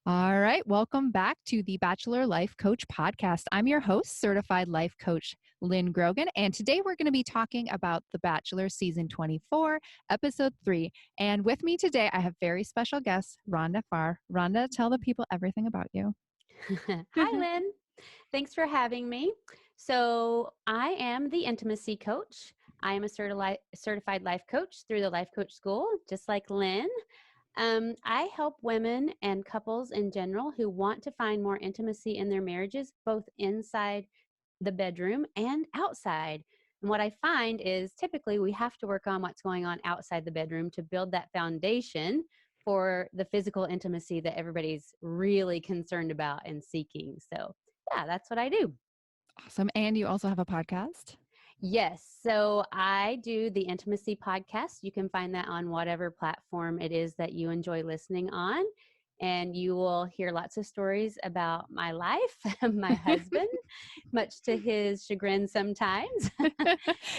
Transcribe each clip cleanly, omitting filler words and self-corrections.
All right. Welcome back to the Bachelor Life Coach podcast. I'm your host, certified life coach Lynn Grogan. And today we're going to be talking about The Bachelor season 24, episode 3. And with me today, I have very special guest, Rhonda Farr. Rhonda, tell the people everything about you. Hi, Lynn. Thanks for having me. So, I am the intimacy coach. I am a certified life coach through the Life Coach School, just like Lynn. I help women and couples in general who want to find more intimacy in their marriages, both inside the bedroom and outside. And what I find is typically we have to work on what's going on outside the bedroom to build that foundation for the physical intimacy that everybody's really concerned about and seeking. So, yeah, that's what I do. Awesome. And you also have a podcast? Yes. So I do the Intimacy podcast. You can find that on whatever platform it is that you enjoy listening on. And you will hear lots of stories about my life, my husband, much to his chagrin sometimes.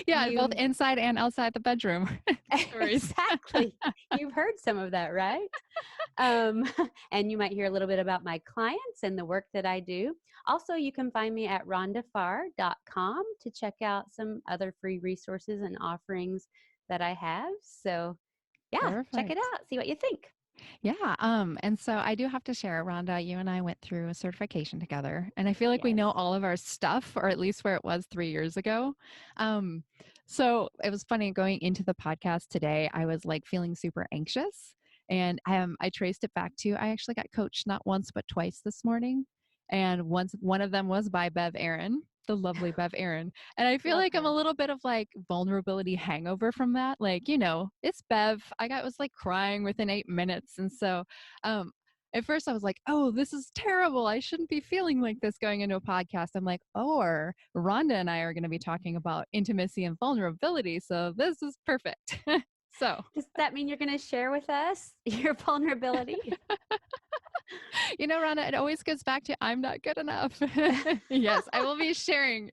Yeah, both You inside and outside the bedroom stories. exactly. You've heard some of that, right? Um, and you might hear a little bit about my clients and the work that I do. Also, you can find me at rhondafarr.com to check out some other free resources and offerings that I have. So, yeah, check it Perfect. out. See what you think. Yeah. And so I do have to share, Rhonda, you and I went through a certification together, and I feel like we Yes. know all of our stuff, or at least where it was 3 years ago. Um, so it was funny going into the podcast today. I was like feeling super anxious, and I traced it back to I actually got coached not once but twice this morning, and one of them was by Bev Aaron. The lovely Bev Aaron. And I feel Love like I'm a her. little bit of like vulnerability hangover from that. Like, it's Bev. Was like crying within 8 minutes. And so um at first I was like, oh, this is terrible. I shouldn't be feeling like this going into a podcast. I'm like, or Rhonda and I are going to be talking about intimacy and vulnerability. So this is perfect. So, Does that mean you're going to share with us your vulnerability? Rhonda, it always goes back to I'm not good enough. Yes, I will be sharing.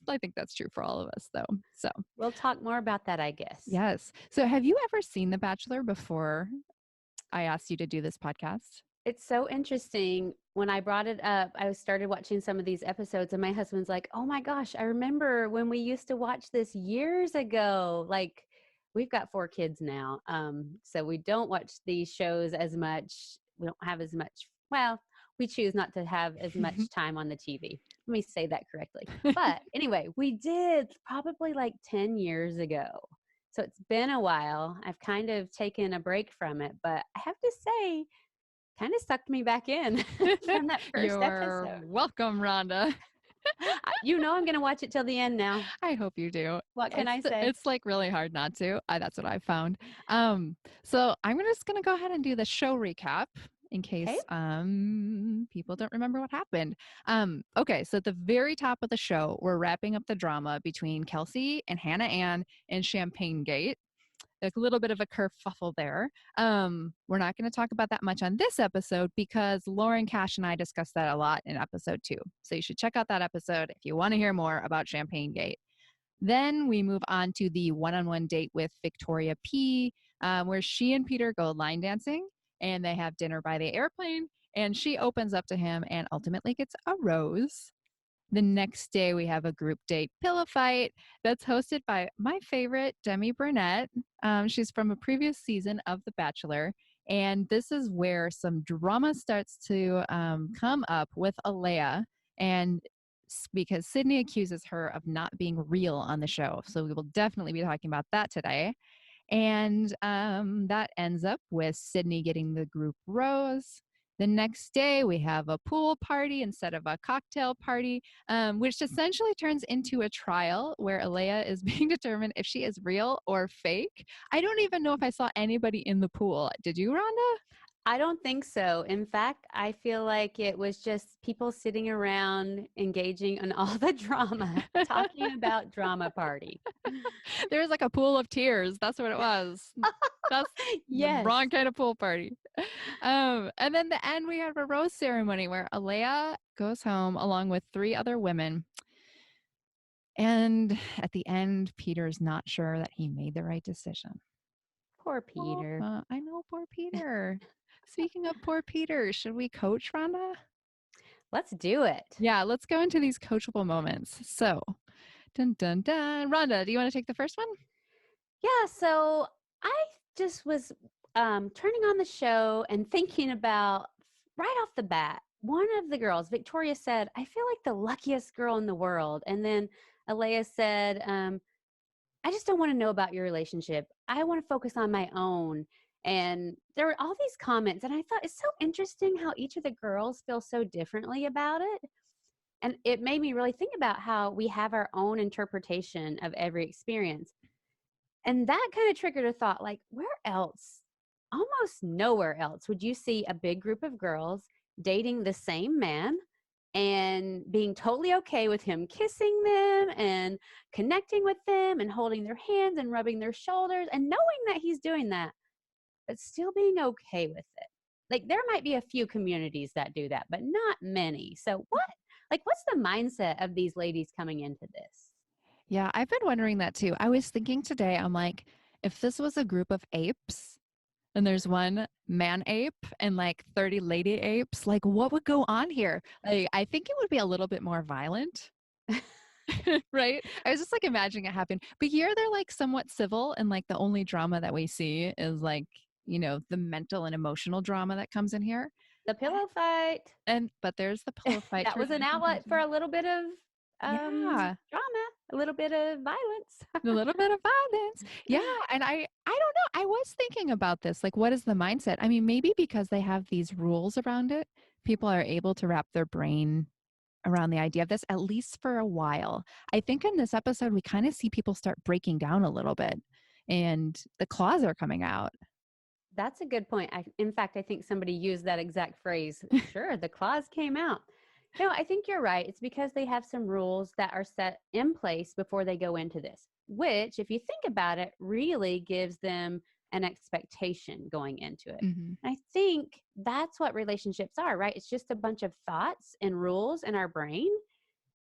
I think that's true for all of us, though. So, We'll talk more about that, I guess. yes. So, have you ever seen The Bachelor before I asked you to do this podcast? It's so interesting. When I brought it up, I started watching some of these episodes, and my husband's like, "Oh my gosh, I remember when we used to watch this years ago." Like, we've got 4 kids now, so we don't watch these shows as much. We don't have as much. Well, we choose not to have as much time on the TV. Let me say that correctly. But anyway, we did probably like 10 years ago. So it's been a while. I've kind of taken a break from it, but I have to say, kind of sucked me back in from that first You're episode. welcome, Rhonda. You know I'm going to watch it till the end now. I hope you do. What can I say? It's like really hard not to. That's what I found. So I'm just gonna go ahead and do the show recap in Okay. case people don't remember what happened. Okay, so at the very top of the show, we're wrapping up the drama between Kelsey and Hannah Ann and Champagne Gate. A little bit of a kerfuffle there. We're not going to talk about that much on this episode because Lauren, Cash, and I discussed that a lot in episode 2. So you should check out that episode if you want to hear more about Champagne Gate. Then we move on to the one-on-one date with Victoria P, where she and Peter go line dancing and they have dinner by the airplane. And she opens up to him and ultimately gets a rose. The next day, we have a group date pillow fight that's hosted by my favorite, Demi Burnett. She's from a previous season of The Bachelor. And this is where some drama starts to come up with Alea. And because Sydney accuses her of not being real on the show. So we will definitely be talking about that today. And that ends up with Sydney getting the group rose. The next day, we have a pool party instead of a cocktail party, which essentially turns into a trial where Alea is being determined if she is real or fake. I don't even know if I saw anybody in the pool. Did you, Rhonda? I don't think so. In fact, I feel like it was just people sitting around engaging in all the drama, talking about drama party. There was like a pool of tears. That's what it was. That's the Yes. wrong kind of pool party. And then the end, we have a rose ceremony where Alea goes home along with 3 other women. And at the end, Peter's not sure that he made the right decision. Poor Oh, Peter. I know, poor Peter. Speaking of poor Peter, should we coach Rhonda? Let's do it. Yeah, let's go into these coachable moments. So, dun dun dun. Rhonda, do you want to take the first one? Yeah, so I just was turning on the show and thinking about right off the bat, one of the girls, Victoria said, I feel like the luckiest girl in the world. And then Alea said, I just don't want to know about your relationship. I want to focus on my own. And there were all these comments, and I thought it's so interesting how each of the girls feel so differently about it. And it made me really think about how we have our own interpretation of every experience. And that kind of triggered a thought like, where else, almost nowhere else, would you see a big group of girls dating the same man and being totally okay with him kissing them and connecting with them and holding their hands and rubbing their shoulders and knowing that he's doing that, but still being okay with it? Like, there might be a few communities that do that, but not many. So, what's the mindset of these ladies coming into this? Yeah, I've been wondering that too. I was thinking today, I'm like, if this was a group of apes and there's one man ape and like 30 lady apes, like what would go on here? Like, I think it would be a little bit more violent. Right? I was just like imagining it happen. But here they're like somewhat civil, and like the only drama that we see is like, the mental and emotional drama that comes in here. The pillow fight. But there's the pillow fight That to was an remind us outlet for sometimes. a little bit of Yeah. drama, a little bit of violence. A little bit of violence. Yeah, and I don't know. I was thinking about this. Like, what is the mindset? I mean, maybe because they have these rules around it, people are able to wrap their brain around the idea of this, at least for a while. I think in this episode, we kind of see people start breaking down a little bit and the claws are coming out. That's a good point. In fact, I think somebody used that exact phrase. Sure, the clause came out. No, I think you're right. It's because they have some rules that are set in place before they go into this, which, if you think about it, really gives them an expectation going into it. Hmm. I think that's what relationships are, right? It's just a bunch of thoughts and rules in our brain.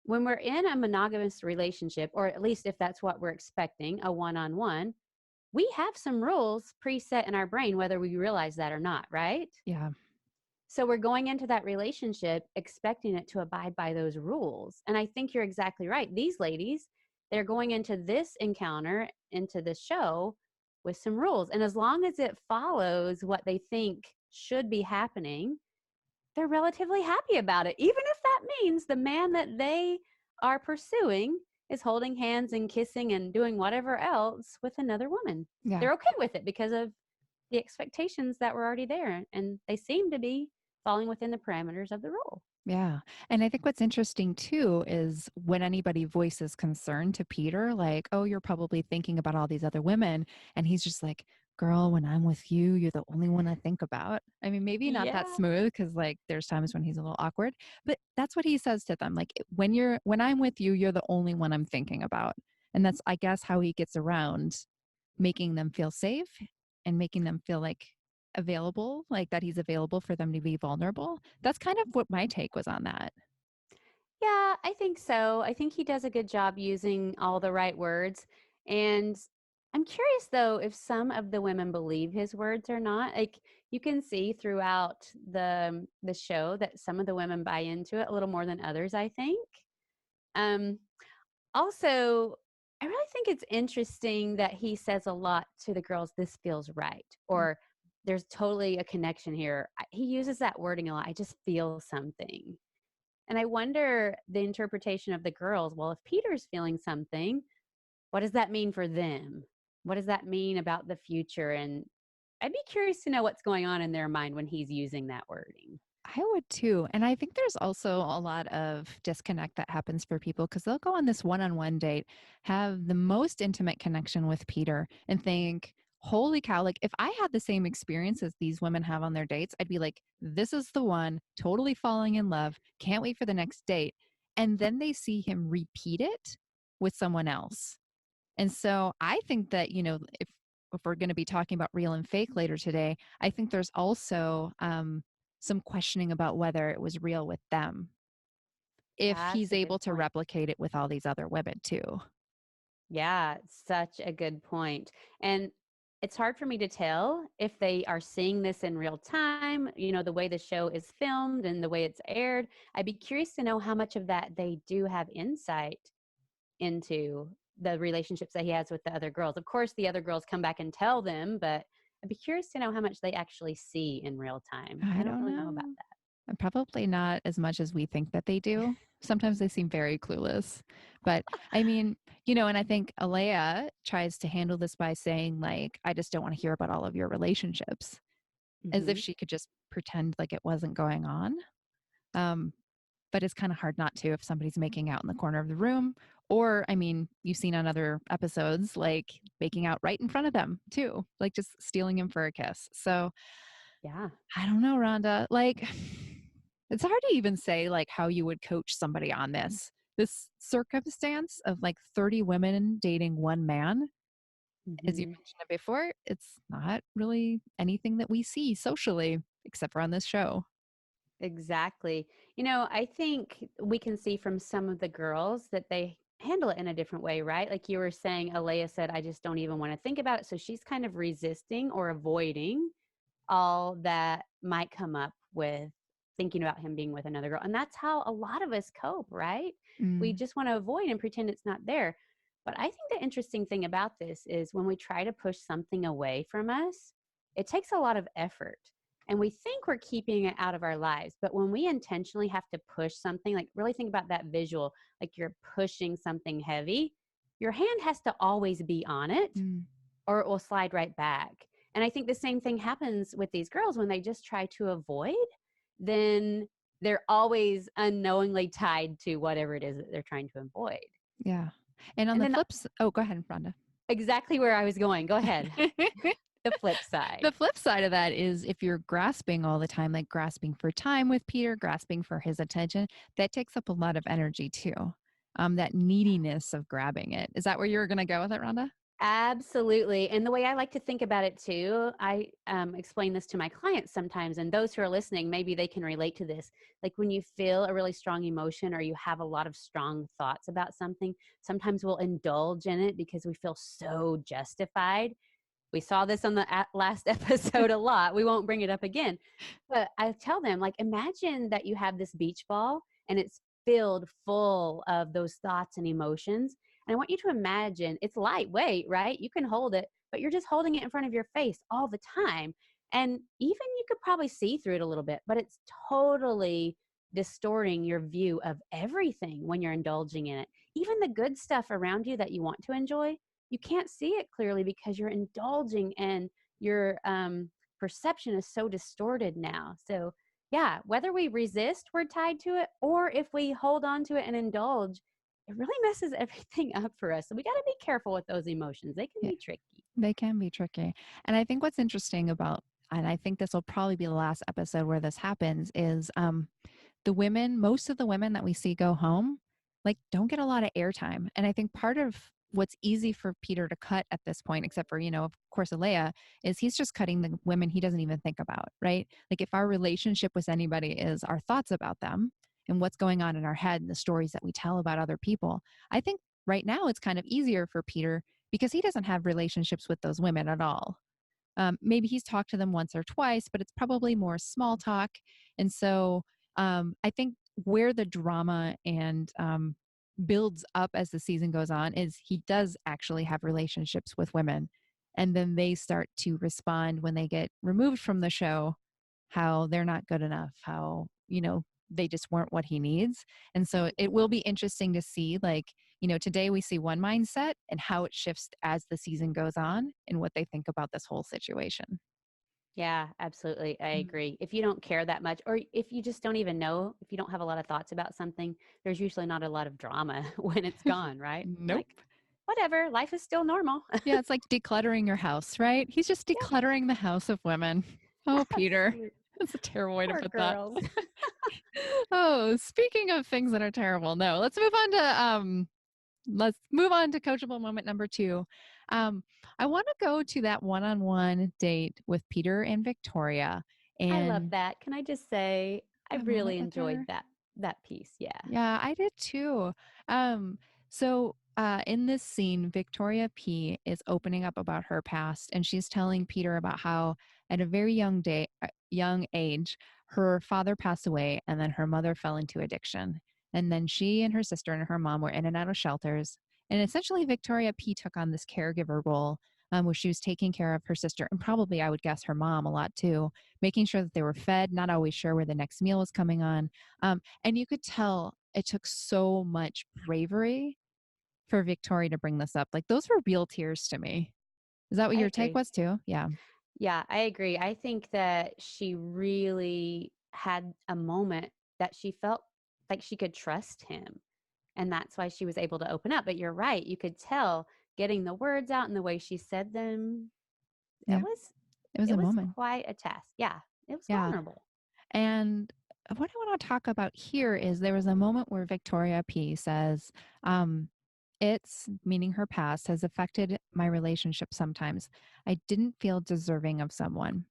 When we're in a monogamous relationship, or at least if that's what we're expecting, a one on one, we have some rules preset in our brain, whether we realize that or not, right? Yeah. So we're going into that relationship expecting it to abide by those rules. And I think you're exactly right. These ladies, they're going into this encounter, into this show with some rules. And as long as it follows what they think should be happening, they're relatively happy about it, even if that means the man that they are pursuing is holding hands and kissing and doing whatever else with another woman. Yeah. They're okay with it because of the expectations that were already there, and they seem to be falling within the parameters of the role. Yeah. And I think what's interesting too is when anybody voices concern to Peter, like, oh, you're probably thinking about all these other women. And he's just like, girl, when I'm with you, you're the only one I think about. I mean, maybe not that Yeah. smooth because like there's times when he's a little awkward, but that's what he says to them. Like, when I'm with you, you're the only one I'm thinking about. And that's, I guess, how he gets around making them feel safe and making them feel like available, like that he's available for them to be vulnerable. That's kind of what my take was on that. Yeah, I think so. I think he does a good job using all the right words. And I'm curious though if some of the women believe his words or not. Like, you can see throughout the show that some of the women buy into it a little more than others, I think. Um Also, I really think it's interesting that he says a lot to the girls, this feels right, or there's totally a connection here. He uses that wording a lot. I just feel something. And I wonder the interpretation of the girls. Well, if Peter's feeling something, what does that mean for them? What does that mean about the future? And I'd be curious to know what's going on in their mind when he's using that wording. I would too. And I think there's also a lot of disconnect that happens for people because they'll go on this one on one date, have the most intimate connection with Peter, and think, holy cow, like if I had the same experience as these women have on their dates, I'd be like, this is the one, totally falling in love, can't wait for the next date. And then they see him repeat it with someone else. And so I think that, if we're going to be talking about real and fake later today, I think there's also some questioning about whether it was real with them if That's he's a good able to point. replicate it with all these other women too. Yeah, such a good point. And it's hard for me to tell if they are seeing this in real time, the way the show is filmed and the way it's aired. I'd be curious to know how much of that they do have insight into the relationships that he has with the other girls. Of course, the other girls come back and tell them, but I'd be curious to know how much they actually see in real time. I I don't don't really know about know. Probably not as much as we think that they do. Sometimes they seem very clueless. But I mean, and I think Alea tries to handle this by saying, like, I just don't want to hear about all of your relationships, that. as if she could just pretend like it wasn't going on. Um, but it's kind of hard not to if somebody's making out in the corner of the room. Or, I mean, you've seen on other episodes, like making out right in front of them, too, like just stealing him for a kiss. So Yeah. I don't know, Rhonda. Like, it's hard to even say like how you would coach somebody on this circumstance of like 30 women dating one man. As you Hmm. mentioned it before, it's not really anything that we see socially, except for on this show. Exactly. I think we can see from some of the girls that they handle it in a different way, right? Like you were saying, Alea said, I just don't even want to think about it. So she's kind of resisting or avoiding all that might come up with thinking about him being with another girl. And that's how a lot of us cope, right? We Mm, just want to avoid and pretend it's not there. But I think the interesting thing about this is when we try to push something away from us, it takes a lot of effort. And we think we're keeping it out of our lives. But when we intentionally have to push something, like really think about that visual, like you're pushing something heavy, your hand has to always be on it mm, or it will slide right back. And I think the same thing happens with these girls when they just try to avoid, then they're always unknowingly tied to whatever it is that they're trying to avoid. yeah. And on And the then oh, go ahead, Rhonda. exactly where I was going. Go ahead. The flip The side. flip side of that is if you're grasping all the time, like grasping for time with Peter, grasping for his attention, that takes up a lot of energy too. That neediness of grabbing it. Is that where you're going to go with it, Rhonda? Absolutely. And the way I like to think about it too, I explain this to my clients sometimes, and those who are listening, maybe they can relate to this. Like when you feel a really strong emotion or you have a lot of strong thoughts about something, sometimes we'll indulge in it because we feel so justified. We saw this on the last episode a lot. We won't bring it up again. But I tell them, like, imagine that you have this beach ball and it's filled full of those thoughts and emotions. And I want you to imagine it's lightweight, right? You can hold it, but you're just holding it in front of your face all the time. And even you could probably see through it a little bit, but it's totally distorting your view of everything when you're indulging in it. Even the good stuff around you that you want to enjoy, you can't see it clearly because you're indulging and your perception is so distorted now. So, yeah, whether we resist, we're tied to it, or if we hold on to it and indulge, it really messes everything up for us. So, we got to be careful with those emotions. They can Yeah, be tricky. they can be tricky. And I think what's interesting about, and I think this will probably be the last episode where this happens, is the women, most of the women that we see go home, like don't get a lot of airtime. And I think part of what's easy for Peter to cut at this point, except for, of course, Alea, is he's just cutting the women he doesn't even think about, right? Like if our relationship with anybody is our thoughts about them and what's going on in our head and the stories that we tell about other people, I think right now it's kind of easier for Peter because he doesn't have relationships with those women at all. Maybe he's talked to them once or twice, but it's probably more small talk. And so I think where the drama and builds up as the season goes on is he does actually have relationships with women. And then they start to respond when they get removed from the show, how they're not good enough, how, they just weren't what he needs. And so it will be interesting to see, like, today we see one mindset and how it shifts as the season goes on and what they think about this whole situation. Yeah, absolutely. I Mm. agree. If you don't care that much, or if you just don't even know, if you don't have a lot of thoughts about something, there's usually not a lot of drama when it's gone, right? Nope. Like, whatever, life is still normal. Yeah, it's like decluttering your house, right? He's just decluttering the house of women. Oh, Peter. Absolutely. That's a terrible way to Poor put that. girls. Oh, speaking of things that are terrible, no, let's move on to coachable moment number 2. I want to go to that one-on-one date with Peter and Victoria I love and that. Can I just say I a moment really with enjoyed her. that piece. Yeah. Yeah, I did too. Um, So, in this scene, Victoria P is opening up about her past, and she's telling Peter about how, at a very young age, her father passed away, and then her mother fell into addiction, and then she and her sister and her mom were in and out of shelters, and essentially, Victoria P took on this caregiver role. Where she was taking care of her sister and probably, I would guess, her mom a lot too, making sure that they were fed, not always sure where the next meal was coming on. And you could tell it took so much bravery for Victoria to bring this up. Like, those were real tears to me. Is that what I your take agree. was too? Yeah. Yeah, I agree. I think that she really had a moment that she felt like she could trust him. And that's why she was able to open up. But you're right. You could tell getting the words out and the way she said them, it Yeah. was It was it a was moment. quite a task. Yeah. It was Yeah. vulnerable. And what I want to talk about here is there was a moment where Victoria P says, it's meaning her past has affected my relationship sometimes. I didn't feel deserving of someone.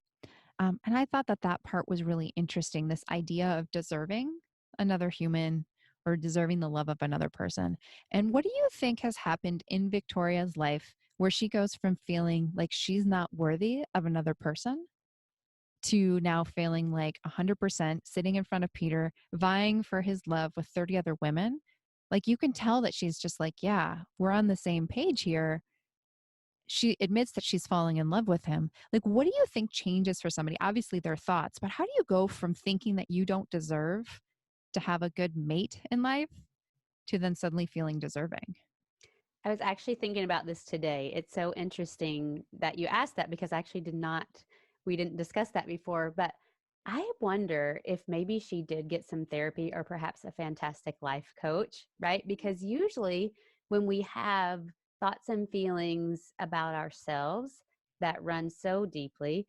And I thought that that part was really interesting, this idea of deserving another human or deserving the love of another person. And what do you think has happened in Victoria's life where she goes from feeling like she's not worthy of another person to now feeling like 100% sitting in front of Peter, vying for his love with 30 other women? Like, you can tell that she's just like, yeah, we're on the same page here. She admits that she's falling in love with him. Like, what do you think changes for somebody? Obviously, their thoughts, but how do you go from thinking that you don't deserve to have a good mate in life to then suddenly feeling deserving? I was actually thinking about this today. It's so interesting that you asked that because I actually we didn't discuss that before. But I wonder if maybe she did get some therapy or perhaps a fantastic life coach, right? Because usually when we have thoughts and feelings about ourselves that run so deeply,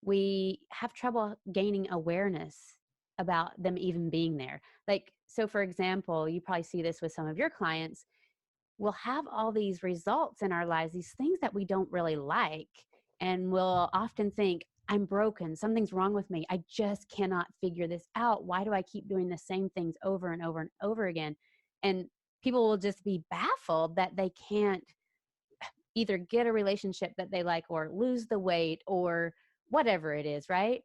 we have trouble gaining awareness about them even being there. Like, so for example, you probably see this with some of your clients. We'll have all these results in our lives, these things that we don't really like. And we'll often think, I'm broken. Something's wrong with me. I just cannot figure this out. Why do I keep doing the same things over and over and over again? And people will just be baffled that they can't either get a relationship that they like or lose the weight or whatever it is, right?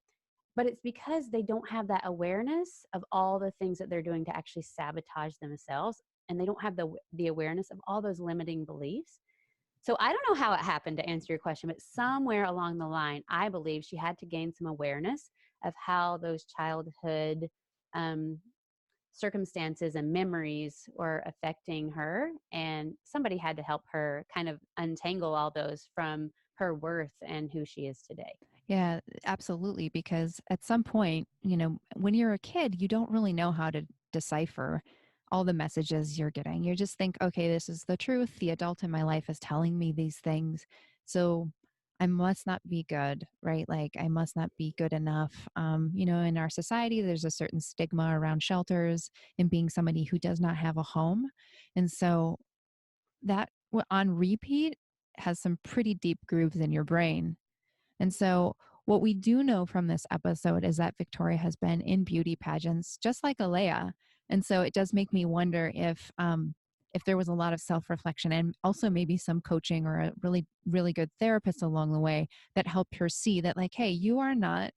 But it's because they don't have that awareness of all the things that they're doing to actually sabotage themselves, and they don't have the awareness of all those limiting beliefs. So I don't know how it happened, to answer your question, but somewhere along the line I believe she had to gain some awareness of how those childhood um, circumstances and memories were affecting her, and somebody had to help her kind of untangle all those from her worth and who she is today. Yeah, absolutely. Because at some point, when you're a kid, you don't really know how to decipher all the messages you're getting. You just think, okay, this is the truth. The adult in my life is telling me these things. So I must not be good, right? Like, I must not be good enough. In our society, there's a certain stigma around shelters and being somebody who does not have a home. And so that on repeat has some pretty deep grooves in your brain. And so, what we do know from this episode is that Victoria has been in beauty pageants, just like Alea. And so, it does make me wonder if there was a lot of self reflection and also maybe some coaching or a really, really good therapist along the way that helped her see that, like, hey, you are not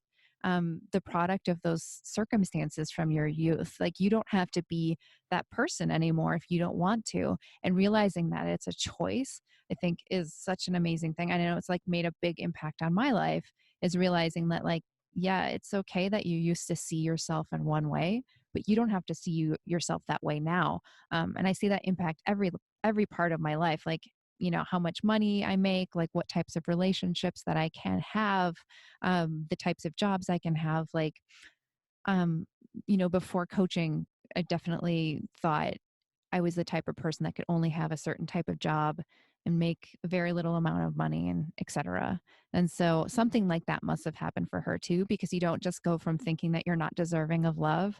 the product of those circumstances from your youth. Like, you don't have to be that person anymore if you don't want to. And realizing that it's a choice, I think, is such an amazing thing. I know it's like made a big impact on my life, is realizing that, like, yeah, it's okay that you used to see yourself in one way, but you don't have to see yourself that way now. And I see that impact every part of my life. Like, how much money I make, like what types of relationships that I can have, the types of jobs I can have. Like, um, before coaching, I definitely thought I was the type of person that could only have a certain type of job and make a very little amount of money and etc. And so something like that must have happened for her too, because you don't just go from thinking that you're not deserving of love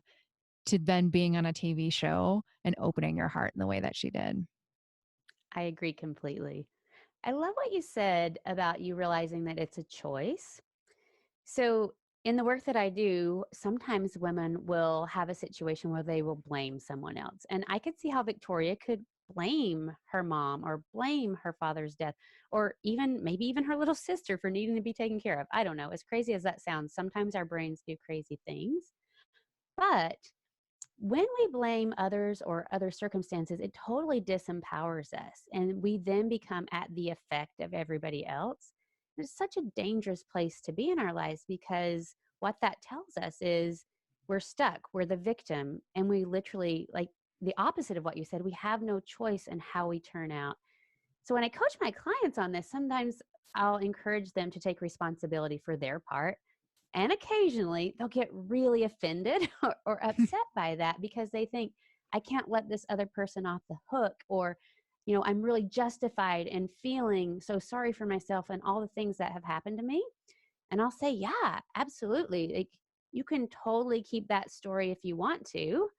to then being on a TV show and opening your heart in the way that she did. I agree completely. I love what you said about you realizing that it's a choice. So, in the work that I do, sometimes women will have a situation where they will blame someone else. And I could see how Victoria could blame her mom or blame her father's death, or even maybe even her little sister for needing to be taken care of. I don't know. As crazy as that sounds, sometimes our brains do crazy things. But when we blame others or other circumstances, it totally disempowers us. And we then become at the effect of everybody else. It's such a dangerous place to be in our lives, because what that tells us is we're stuck, we're the victim, and we literally, like the opposite of what you said, we have no choice in how we turn out. So when I coach my clients on this, sometimes I'll encourage them to take responsibility for their part, and occasionally they'll get really offended or upset by that, because they think, I can't let this other person off the hook, or, I'm really justified in feeling so sorry for myself and all the things that have happened to me. And I'll say, yeah, absolutely. Like, you can totally keep that story if you want to.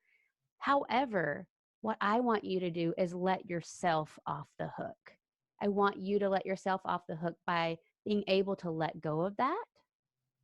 However, what I want you to do is let yourself off the hook. I want you to let yourself off the hook by being able to let go of that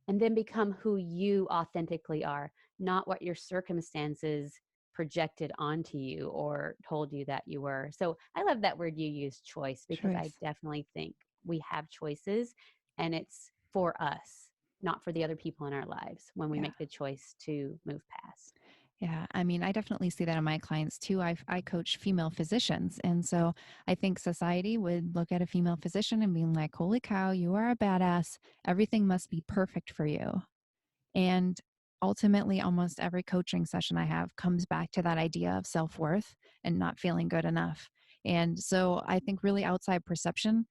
and then become who you authentically are, not what your circumstances projected onto you or told you that you were. So I love that word you use, choice, because I Choice. definitely think we have choices, and it's for us, not for the other people in our lives when we Yeah. make the choice to move past. Yeah, I mean, I definitely see that in my clients too. I coach female physicians. And so I think society would look at a female physician and be like, holy cow, you are a badass. Everything must be perfect for you. And ultimately, almost every coaching session I have comes back to that idea of self worth and not feeling good enough. And so I think really outside perception,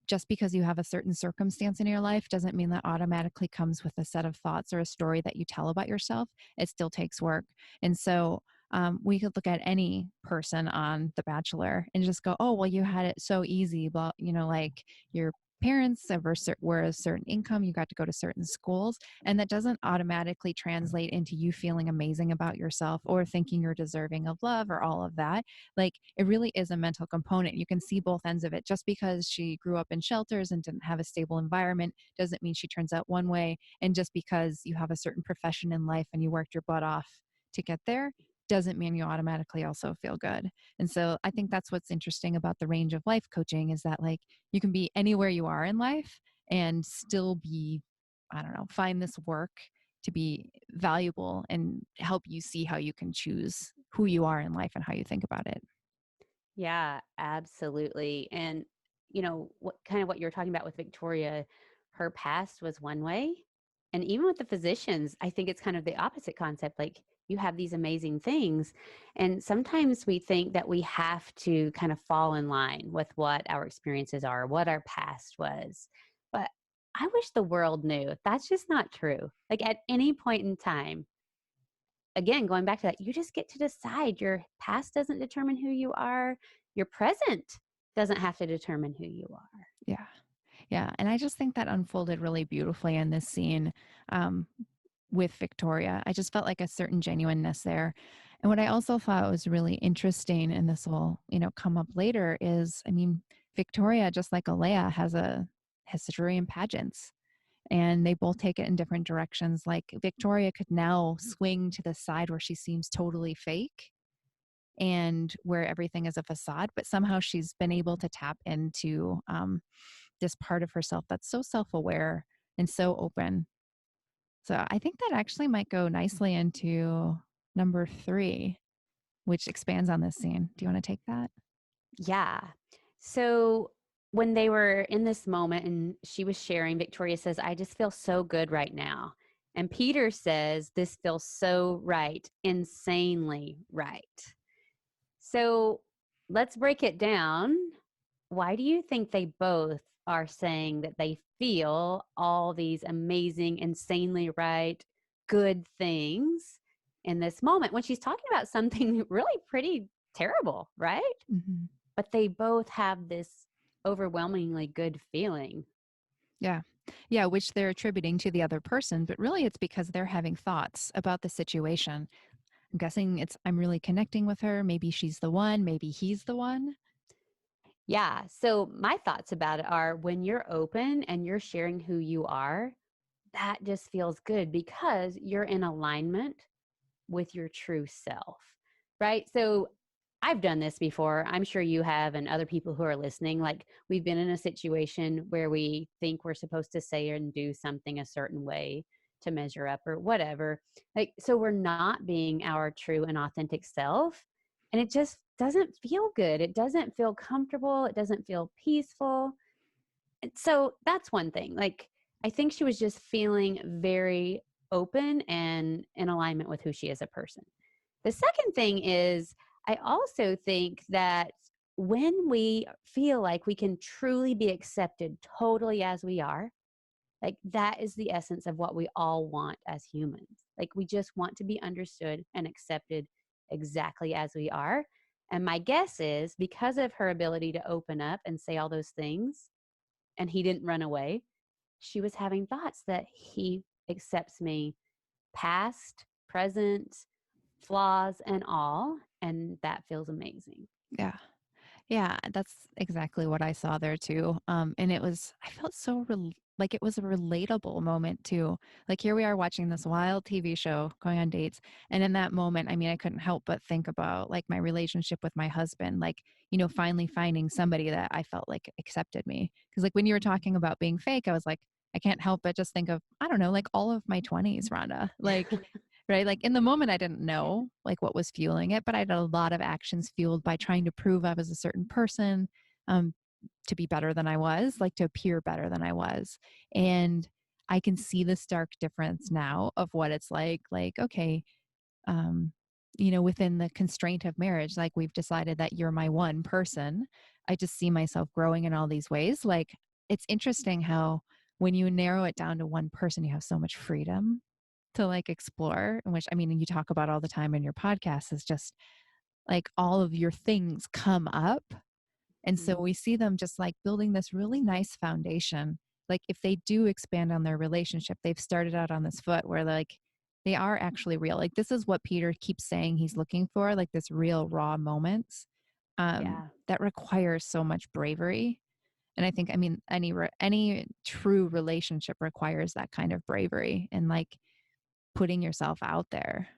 just because you have a certain circumstance in your life doesn't mean that automatically comes with a set of thoughts or a story that you tell about yourself. It still takes work. And so we could look at any person on The Bachelor and just go, oh, well, you had it so easy. But, like your parents were a certain income, you got to go to certain schools. And that doesn't automatically translate into you feeling amazing about yourself or thinking you're deserving of love or all of that. Like, it really is a mental component. You can see both ends of it. Just because she grew up in shelters and didn't have a stable environment doesn't mean she turns out one way. And just because you have a certain profession in life and you worked your butt off to get there doesn't mean you automatically also feel good. And so I think that's what's interesting about the range of life coaching, is that like you can be anywhere you are in life and still be, I don't know, find this work to be valuable and help you see how you can choose who you are in life and how you think about it. Yeah, absolutely. And what you're talking about with Victoria, her past was one way. And even with the physicians, I think it's kind of the opposite concept. Like, you have these amazing things. And sometimes we think that we have to kind of fall in line with what our experiences are, what our past was. But I wish the world knew that's just not true. Like, at any point in time, again, going back to that, you just get to decide. Your past doesn't determine who you are. Your present doesn't have to determine who you are. Yeah. Yeah. And I just think that unfolded really beautifully in this scene um, with Victoria. I just felt like a certain genuineness there. And what I also thought was really interesting, and this will, come up later, is I mean, Victoria, just like Alea, has a history in pageants. And they both take it in different directions. Like Victoria could now swing to the side where she seems totally fake and where everything is a facade, but somehow she's been able to tap into this part of herself that's so self-aware and so open. So I think that actually might go nicely into number 3, which expands on this scene. Do you want to take that? Yeah. So when they were in this moment and she was sharing, Victoria says, I just feel so good right now. And Peter says, this feels so right, insanely right. So let's break it down. Why do you think they both are saying that they feel all these amazing, insanely right, good things in this moment when she's talking about something really pretty terrible, right? Mm-hmm. But they both have this overwhelmingly good feeling. Yeah. Yeah, which they're attributing to the other person, but really it's because they're having thoughts about the situation. I'm guessing I'm really connecting with her. Maybe she's the one, maybe he's the one. Yeah. So, my thoughts about it are, when you're open and you're sharing who you are, that just feels good because you're in alignment with your true self, right? So, I've done this before. I'm sure you have, and other people who are listening. Like, we've been in a situation where we think we're supposed to say and do something a certain way to measure up or whatever. Like, so we're not being our true and authentic self. And it just doesn't feel good. It doesn't feel comfortable. It doesn't feel peaceful. And so that's one thing. Like, I think she was just feeling very open and in alignment with who she is a person. The second thing is, I also think that when we feel like we can truly be accepted totally as we are, like that is the essence of what we all want as humans. Like we just want to be understood and accepted exactly as we are. And my guess is because of her ability to open up and say all those things, and he didn't run away, she was having thoughts that he accepts me past, present, flaws and all, and that feels amazing. Yeah. Yeah, that's exactly what I saw there too. And I felt so like it was a relatable moment too. Like here we are watching this wild TV show, going on dates, and in that moment, I mean, I couldn't help but think about like my relationship with my husband. Like, finally finding somebody that I felt like accepted me. Because like when you were talking about being fake, I was like, I can't help but just think of I don't know, like all of my 20s, Rhonda. Like right? Like in the moment, I didn't know like what was fueling it, but I had a lot of actions fueled by trying to prove I was a certain person, um, to be better than I was, like to appear better than I was. And I can see the stark difference now of what it's like, okay, um, within the constraint of marriage, like we've decided that you're my one person. I just see myself growing in all these ways. Like it's interesting how when you narrow it down to one person, you have so much freedom to like explore, which I mean, you talk about all the time in your podcast is just like all of your things come up. And so Mhm. we see them just like building this really nice foundation. Like if they do expand on their relationship, they've started out on this foot where like they are actually real. Like this is what Peter keeps saying he's looking for, like this real raw moments Yeah. that requires so much bravery. And I think, I mean, any true relationship requires that kind of bravery and like putting yourself out there.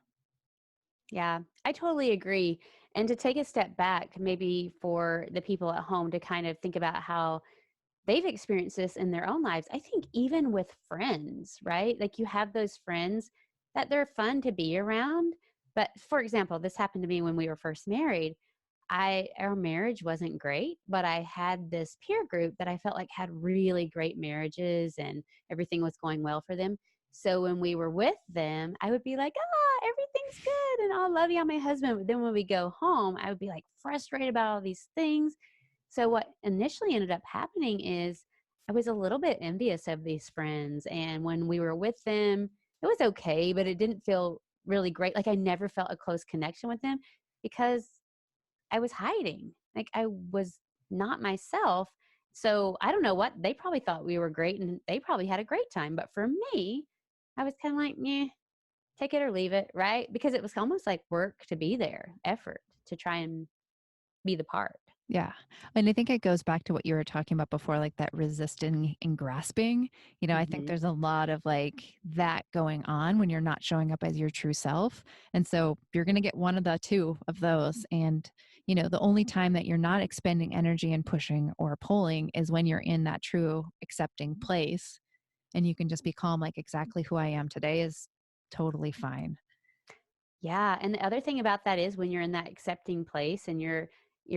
Yeah, I totally agree. And to take a step back, maybe for the people at home to kind of think about how they've experienced this in their own lives. I think even with friends, right? Like you have those friends that they're fun to be around. But for example, this happened to me when we were first married. Our marriage wasn't great, but I had this peer group that I felt like had really great marriages and everything was going well for them. So when we were with them, I would be like, everything's good and I'll love you on my husband. But then when we go home, I would be like frustrated about all these things. So what initially ended up happening is I was a little bit envious of these friends. And when we were with them, it was okay, but it didn't feel really great. Like I never felt a close connection with them because I was hiding. Like I was not myself. So I don't know what they probably thought we were great and they probably had a great time. But for me, I was kind of like, yeah, take it or leave it, right? Because it was almost like work to be there, effort to try and be the part. Yeah. And I think it goes back to what you were talking about before, like that resisting and grasping. I think Hmm. there's a lot of like that going on when you're not showing up as your true self. And so you're going to get one of the two of those. And, the only time that you're not expending energy and pushing or pulling is when you're in that true accepting place. And you can just be calm, like exactly who I am today is totally fine. Yeah, and the other thing about that is when you're in that accepting place and you're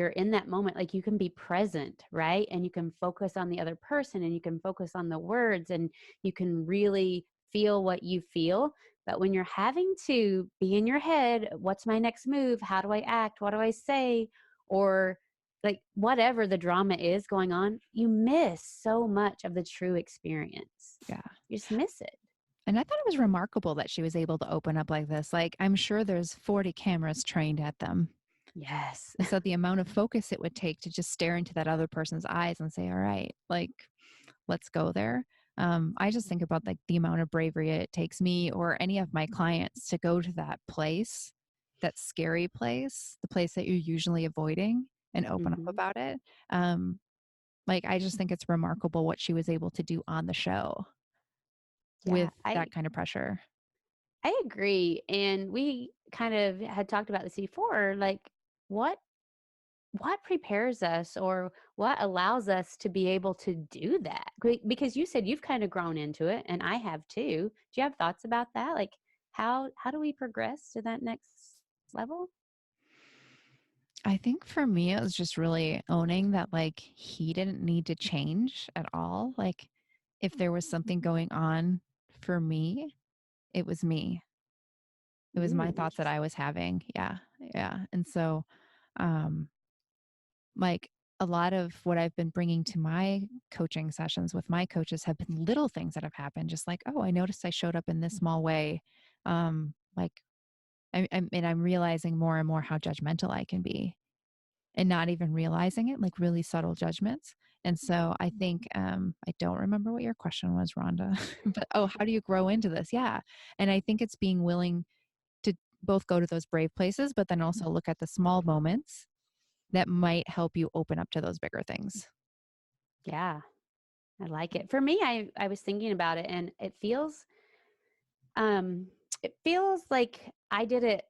in that moment, like you can be present, right? And you can focus on the other person and you can focus on the words and you can really feel what you feel. But when you're having to be in your head, what's my next move? How do I act? What do I say? Or like whatever the drama is going on, you miss so much of the true experience. Yeah. You just miss it. And I thought it was remarkable that she was able to open up like this. Like, I'm sure there's 40 cameras trained at them. Yes. And so the amount of focus it would take to just stare into that other person's eyes and say, all right, like, let's go there. I just think about like the amount of bravery it takes me or any of my clients to go to that place, that scary place, the place that you're usually avoiding and open up Hmm. about it. Um, like, I just think it's remarkable what she was able to do on the show Yeah, with that kind of pressure. I agree. And we kind of had talked about this before. Like, what what prepares us or what allows us to be able to do that? Because you said you've kind of grown into it and I have too. Do you have thoughts about that? Like how do we progress to that next level? I think for me, it was just really owning that, like, he didn't need to change at all. Like, if there was something going on for me, it was me. It was my thoughts that I Interesting. was having. Yeah. Yeah. And so, um, like, a lot of what I've been bringing to my coaching sessions with my coaches have been little things that have happened, just like, oh, I noticed I showed up in this small way. Like, I'm realizing more and more how judgmental I can be and not even realizing it, like really subtle judgments. And so I think I don't remember what your question was, Rhonda, but oh, how do you grow into this? Yeah. And I think it's being willing to both go to those brave places, but then also look at the small moments that might help you open up to those bigger things. Yeah, I like it. For me, I was thinking about it and um it feels like I did it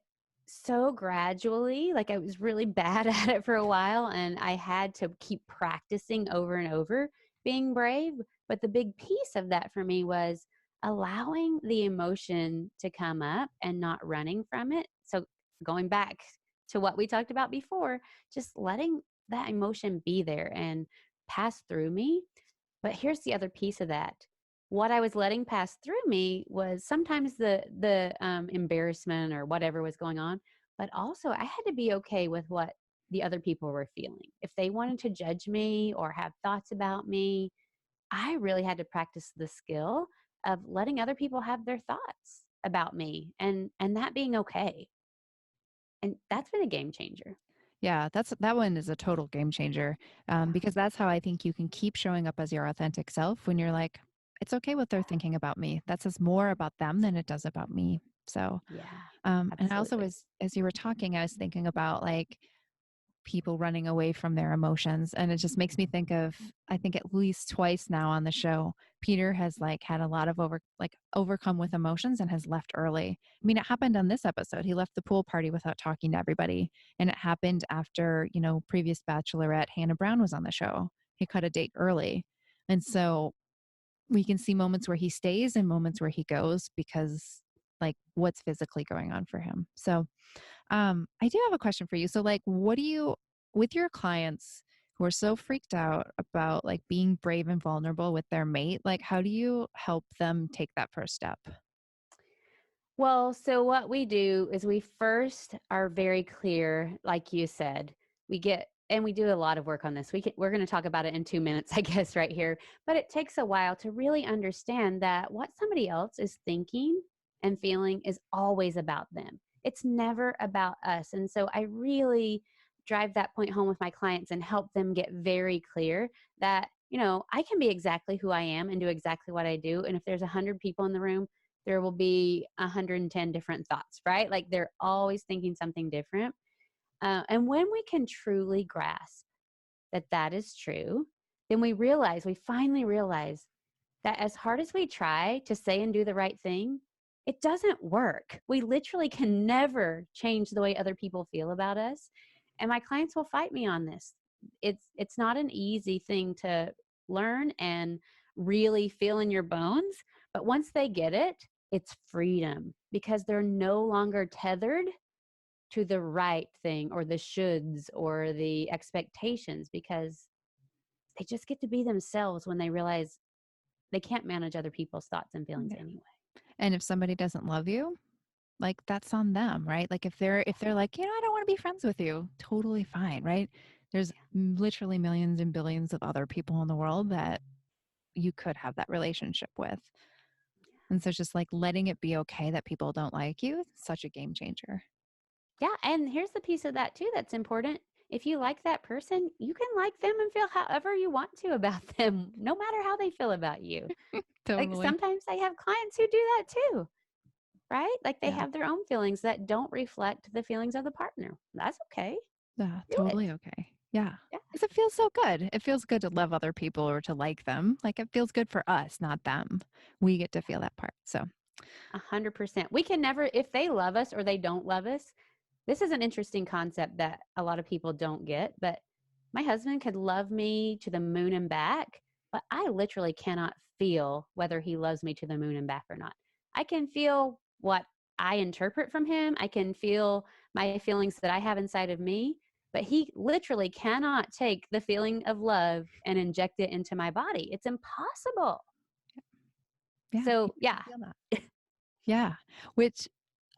so gradually, like I was really bad at it for a while and I had to keep practicing over and over being brave, but the big piece of that for me was allowing the emotion to come up and not running from it. So going back to what we talked about before, just letting that emotion be there and pass through me. But here's the other piece of that. What I was letting pass through me was sometimes the embarrassment or whatever was going on, but also I had to be okay with what the other people were feeling. If they wanted to judge me or have thoughts about me, I really had to practice the skill of letting other people have their thoughts about me and that being okay. And that's been a game changer. Yeah, that one is a total game changer, Yeah. because that's how I think you can keep showing up as your authentic self when you're like, it's okay what they're thinking about me. That says more about them than it does about me. So, Yeah. and I also Absolutely. was, as you were talking, I was thinking about like people running away from their emotions. And it just makes me think of, I think at least twice now on the show, Peter has like had a lot of overcome with emotions and has left early. I mean, it happened on this episode. He left the pool party without talking to everybody. And it happened after, previous Bachelorette Hannah Brown was on the show. He cut a date early. And so we can see moments where he stays and moments where he goes because like what's physically going on for him. So I do have a question for you. So, like, what do you, with your clients who are so freaked out about like being brave and vulnerable with their mate, like, how do you help them take that first step? Well, so what we do is we first are very clear, like you said. We do a lot of work on this. We're going to talk about it in 2 minutes, I guess, right here. But it takes a while to really understand that what somebody else is thinking and feeling is always about them. It's never about us. And so I really drive that point home with my clients and help them get very clear that, I can be exactly who I am and do exactly what I do. And if there's 100 people in the room, there will be 110 different thoughts, right? Like they're always thinking something different. And when we can truly grasp that that is true, then we finally realize that as hard as we try to say and do the right thing, it doesn't work. We literally can never change the way other people feel about us. And my clients will fight me on this. It's not an easy thing to learn and really feel in your bones, but once they get it, it's freedom because they're no longer tethered to the right thing or the shoulds or the expectations because they just get to be themselves when they realize they can't manage other people's thoughts and feelings Yeah. anyway. And if somebody doesn't love you, like that's on them, right? Like if they're like, I don't want to be friends with you, totally fine, right? There's literally millions and billions of other people in the world that you could have that relationship with. And so just like letting it be okay that people don't like you, such a game changer. Yeah, and here's the piece of that too that's important. If you like that person, you can like them and feel however you want to about them, no matter how they feel about you. Like Totally. sometimes I have clients who do that too, right? Like they Yeah. have their own feelings that don't reflect the feelings of the partner. That's okay. Yeah, Do it. totally okay. Yeah. Yeah, Because it feels so good. It feels good to love other people or to like them. Like it feels good for us, not them. We get to feel that part. So, 100%. We can never, if they love us or they don't love us, this is an interesting concept that a lot of people don't get, but my husband could love me to the moon and back, but I literally cannot feel whether he loves me to the moon and back or not. I can feel what I interpret from him. I can feel my feelings that I have inside of me, but he literally cannot take the feeling of love and inject it into my body. It's impossible. Yeah, So, Peter can yeah. feel that. Yeah, which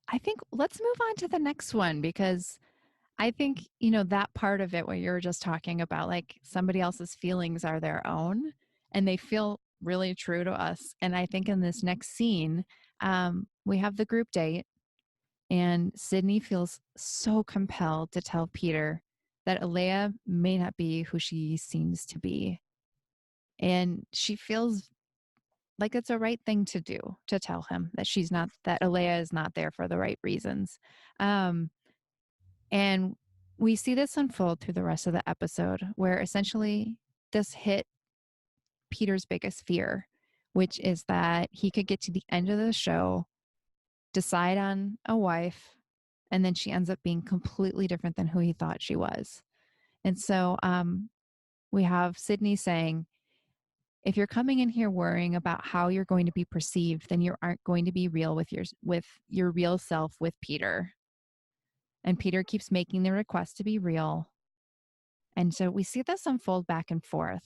I think let's move on to the next one because I think, that part of it, what you were just talking about, like somebody else's feelings are their own and they feel really true to us. And I think in this next scene, we have the group date, and Sydney feels so compelled to tell Peter that Alea may not be who she seems to be. And she feels like it's a right thing to do to tell him that that Alea is not there for the right reasons. Um, And we see this unfold through the rest of the episode, where essentially this hit Peter's biggest fear, which is that he could get to the end of the show, decide on a wife, and then she ends up being completely different than who he thought she was. And so we have Sydney saying, if you're coming in here worrying about how you're going to be perceived, then you aren't going to be real with your real self with Peter. And Peter keeps making the request to be real. And so we see this unfold back and forth.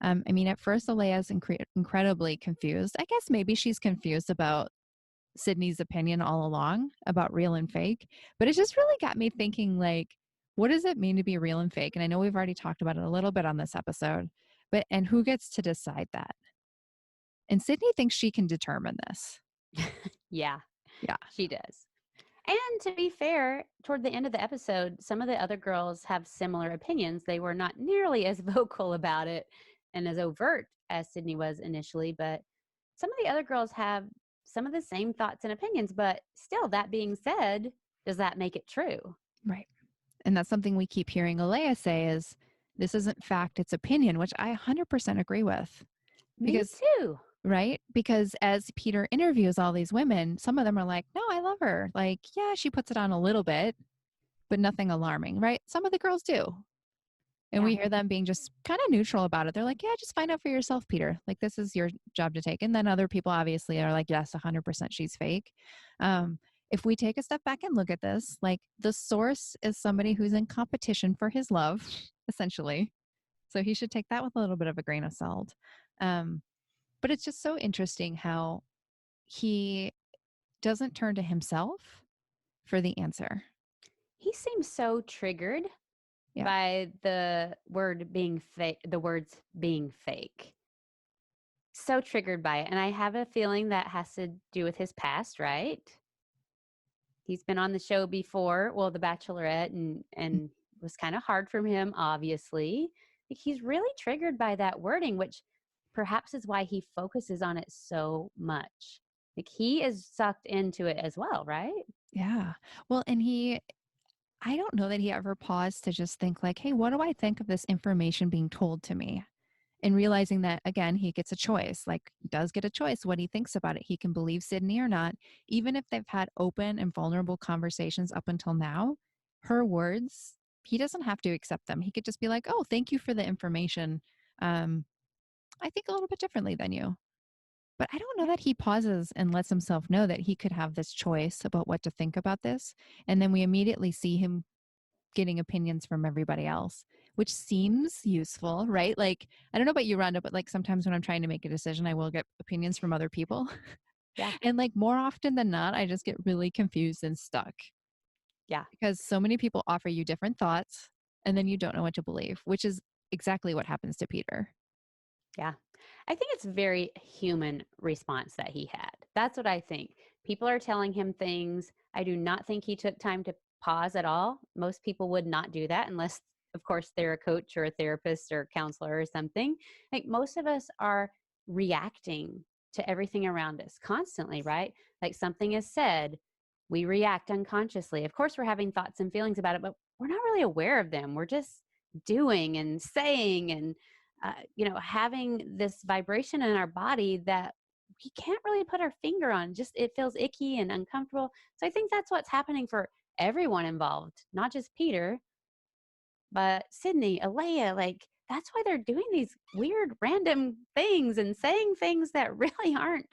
At first, Alea's incredibly confused. I guess maybe she's confused about Sydney's opinion all along about real and fake, but it just really got me thinking, like, what does it mean to be real and fake? And I know we've already talked about it a little bit on this episode, and who gets to decide that? And Sydney thinks she can determine this. Yeah, Yeah. she does. And to be fair, toward the end of the episode, some of the other girls have similar opinions. They were not nearly as vocal about it and as overt as Sydney was initially, but some of the other girls have some of the same thoughts and opinions. But still, that being said, does that make it true? Right. And that's something we keep hearing Alea say is, this isn't fact, it's opinion, which I 100% agree with. Me Because too. Right? Because as Peter interviews all these women, some of them are like, no, I love her. Like, yeah, she puts it on a little bit, but nothing alarming, right? Some of the girls do. And Yeah. we hear them being just kind of neutral about it. They're like, yeah, just find out for yourself, Peter. Like, this is your job to take. And then other people obviously are like, yes, 100% she's fake. If we take a step back and look at this, like the source is somebody who's in competition for his love, essentially. So he should take that with a little bit of a grain of salt. But it's just so interesting how he doesn't turn to himself for the answer. He seems so triggered Yeah. by the word being fake, the words being fake. So triggered by it. And I have a feeling that has to do with his past, right? He's been on the show before, well, The Bachelorette, and was kind of hard for him, obviously. Like, he's really triggered by that wording, which perhaps is why he focuses on it so much. Like, he is sucked into it as well, right? Yeah. Well, I don't know that he ever paused to just think like, hey, what do I think of this information being told to me? And realizing that, again, he gets a choice. Like, he does get a choice what he thinks about it. He can believe Sydney or not. Even if they've had open and vulnerable conversations up until now, her words, he doesn't have to accept them. He could just be like, oh, thank you for the information. Um, I think a little bit differently than you. But I don't know Yeah. that he pauses and lets himself know that he could have this choice about what to think about this. And then we immediately see him getting opinions from everybody else, which seems useful, right? Like, I don't know about you, Rhonda, but like sometimes when I'm trying to make a decision, I will get opinions from other people. Yeah. And like more often than not, I just get really confused and stuck Yeah. because so many people offer you different thoughts and then you don't know what to believe, which is exactly what happens to Peter. Yeah. I think it's a very human response that he had. That's what I think. People are telling him things. I do not think he took time to pause at all. Most people would not do that unless, of course, they're a coach or a therapist or a counselor or something. Like, most of us are reacting to everything around us constantly, right? Like, something is said, we react unconsciously. Of course, we're having thoughts and feelings about it, but we're not really aware of them. We're just doing and saying and having this vibration in our body that we can't really put our finger on. Just it feels icky and uncomfortable. So I think that's what's happening for everyone involved, not just Peter. Sydney, Alea, like that's why they're doing these weird random things and saying things that really aren't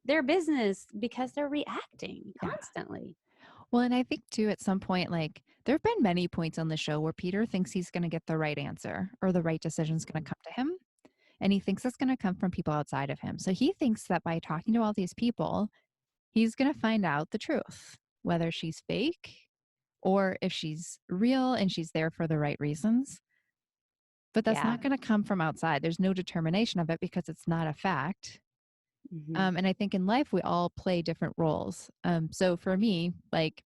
their business because they're reacting Yeah. constantly. Well, and I think too, at some point, like there have been many points on the show where Peter thinks he's going to get the right answer or the right decision is going to come to him. And he thinks it's going to come from people outside of him. So he thinks that by talking to all these people, he's going to find out the truth, whether she's fake or if she's real and she's there for the right reasons. But that's Yeah. not going to come from outside. There's no determination of it because it's not a fact. Hmm. And I think in life, we all play different roles. So for me, like,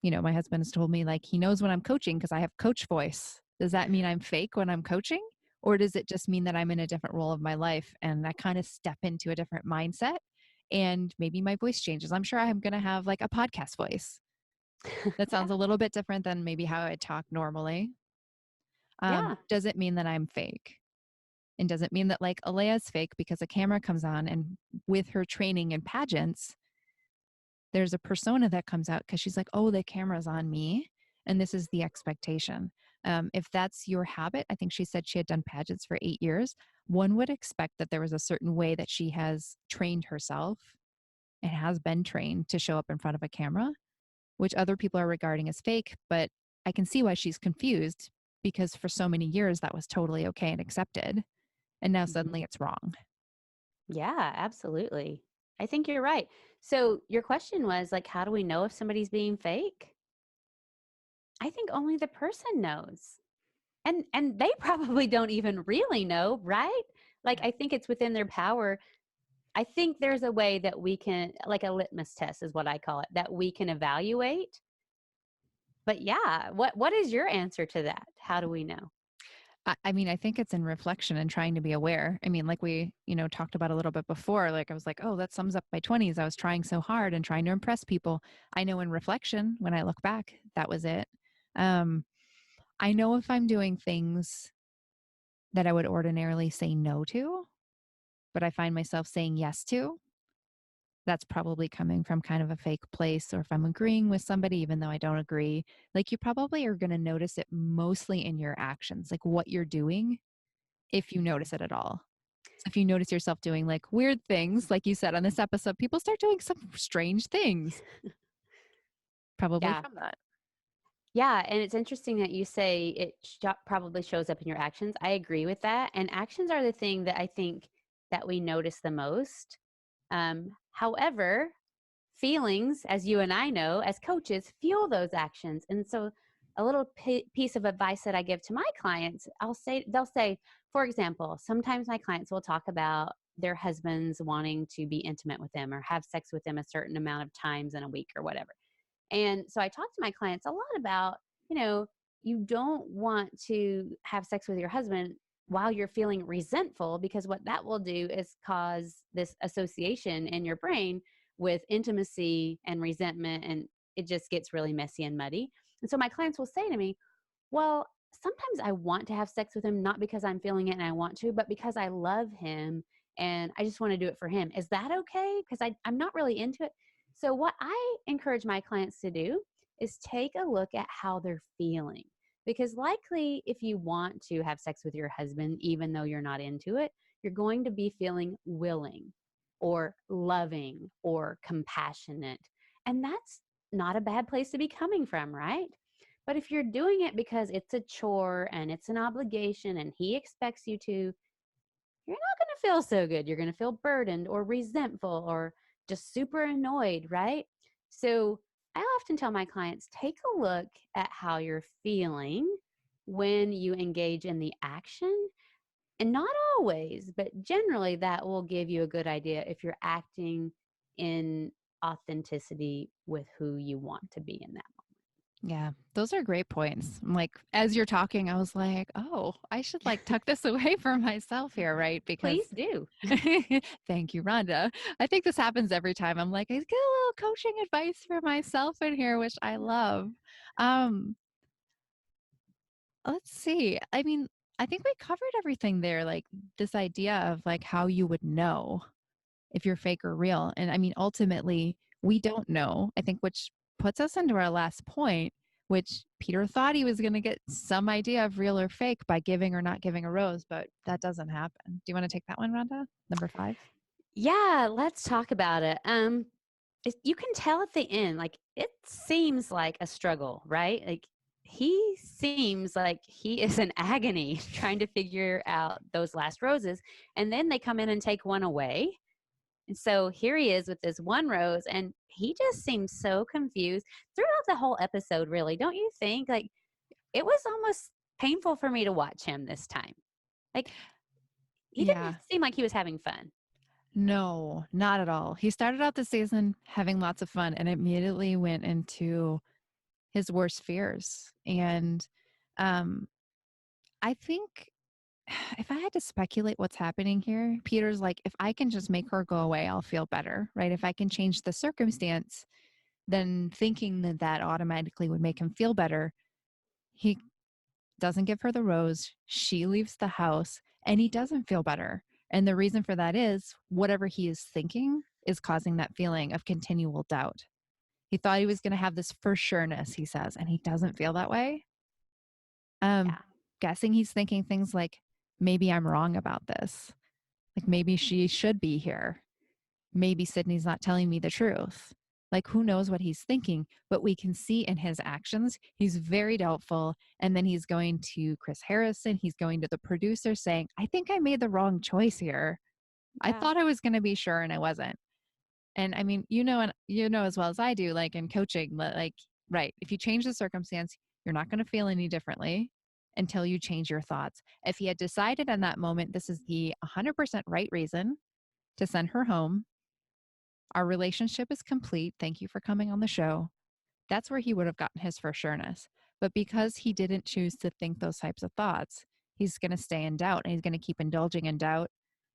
my husband has told me like he knows when I'm coaching because I have coach voice. Does that mean I'm fake when I'm coaching? Or does it just mean that I'm in a different role of my life and I kind of step into a different mindset and maybe my voice changes? I'm sure I'm going to have like a podcast voice that Yeah. sounds a little bit different than maybe how I talk normally. Yeah. Does it mean that I'm fake? And does it mean that like Alea's fake because a camera comes on and with her training in pageants, there's a persona that comes out because she's like, oh, the camera's on me. And this is the expectation. If that's your habit, I think she said she had done pageants for 8 years. One would expect that there was a certain way that she has trained herself and has been trained to show up in front of a camera, which other people are regarding as fake. But I can see why she's confused because for so many years that was totally okay and accepted. And now Hmm. suddenly it's wrong. Yeah, absolutely. I think you're right. So your question was like, how do we know if somebody's being fake? I think only the person knows. And they probably don't even really know, right? Like Yeah. I think it's within their power. I think there's a way that we can, like a litmus test is what I call it, that we can evaluate. But yeah, what is your answer to that? How do we know? I mean, I think it's in reflection and trying to be aware. I mean, like we, talked about a little bit before, like I was like, oh, that sums up my 20s. I was trying so hard and trying to impress people. I know in reflection, when I look back, that was it. Um, I know if I'm doing things that I would ordinarily say no to, but I find myself saying yes to, that's probably coming from kind of a fake place. Or if I'm agreeing with somebody, even though I don't agree, like you probably are going to notice it mostly in your actions, like what you're doing, if you notice it at all. So if you notice yourself doing like weird things, like you said on this episode, people start doing some strange things, probably Yeah. from that. Yeah, and it's interesting that you say it probably shows up in your actions. I agree with that. And actions are the thing that I think that we notice the most. However, feelings, as you and I know, as coaches, fuel those actions. And so, a little piece of advice that I give to my clients, they'll say, for example, sometimes my clients will talk about their husbands wanting to be intimate with them or have sex with them a certain amount of times in a week or whatever. And so I talk to my clients a lot about, you know, you don't want to have sex with your husband while you're feeling resentful, because what that will do is cause this association in your brain with intimacy and resentment. And it just gets really messy and muddy. And so my clients will say to me, well, sometimes I want to have sex with him, not because I'm feeling it and I want to, but because I love him and I just want to do it for him. Is that okay? Because I'm not really into it. So, what I encourage my clients to do is take a look at how they're feeling. Because, likely, if you want to have sex with your husband, even though you're not into it, you're going to be feeling willing or loving or compassionate. And that's not a bad place to be coming from, right? But if you're doing it because it's a chore and it's an obligation and he expects you to, you're not going to feel so good. You're going to feel burdened or resentful or just super annoyed, right? So I often tell my clients, take a look at how you're feeling when you engage in the action. And not always, but generally that will give you a good idea if you're acting in authenticity with who you want to be in that moment. Yeah, those are great points. I'm like, as you're talking, I was like, oh, I should like tuck this away for myself here, right? Because Please do. thank you, Rhonda. I think this happens every time. I'm like, I get a little coaching advice for myself in here, which I love. Um, let's see. I mean, I think we covered everything there, like this idea of like how you would know if you're fake or real. And I mean, ultimately, we don't know, I think, which puts us into our last point. which Peter thought he was going to get some idea of real or fake by giving or not giving a rose, but that doesn't happen. Do you want to take that one, Rhonda? Number 5? Yeah, let's talk about it. You can tell at the end, like it seems like a struggle, right? Like he seems like he is in agony trying to figure out those last roses, and then they come in and take one away. And so here he is with this one rose, and he just seems so confused throughout the whole episode, really. Don't you think? Like, it was almost painful for me to watch him this time. Like, he didn't Yeah. seem like he was having fun. No, not at all. He started out the season having lots of fun and immediately went into his worst fears. And I think if I had to speculate what's happening here, Peter's like, if I can just make her go away, I'll feel better, right? If I can change the circumstance, then thinking that that automatically would make him feel better, he doesn't give her the rose. She leaves the house and he doesn't feel better. And the reason for that is whatever he is thinking is causing that feeling of continual doubt. He thought he was going to have this for sureness, he says, and he doesn't feel that way. Yeah. Guessing he's thinking things like, maybe I'm wrong about this. Like maybe she should be here. Maybe Sydney's not telling me the truth. Like who knows what he's thinking, but we can see in his actions, he's very doubtful. And then he's going to Chris Harrison. He's going to the producer saying, I think I made the wrong choice here. I Yeah. thought I was going to be sure and I wasn't. And I mean, and you know as well as I do, like in coaching, like, right, if you change the circumstance, you're not going to feel any differently until you change your thoughts. If he had decided in that moment, this is the 100% right reason to send her home, our relationship is complete. Thank you for coming on the show. That's where he would have gotten his for sureness. But because he didn't choose to think those types of thoughts, he's going to stay in doubt and he's going to keep indulging in doubt.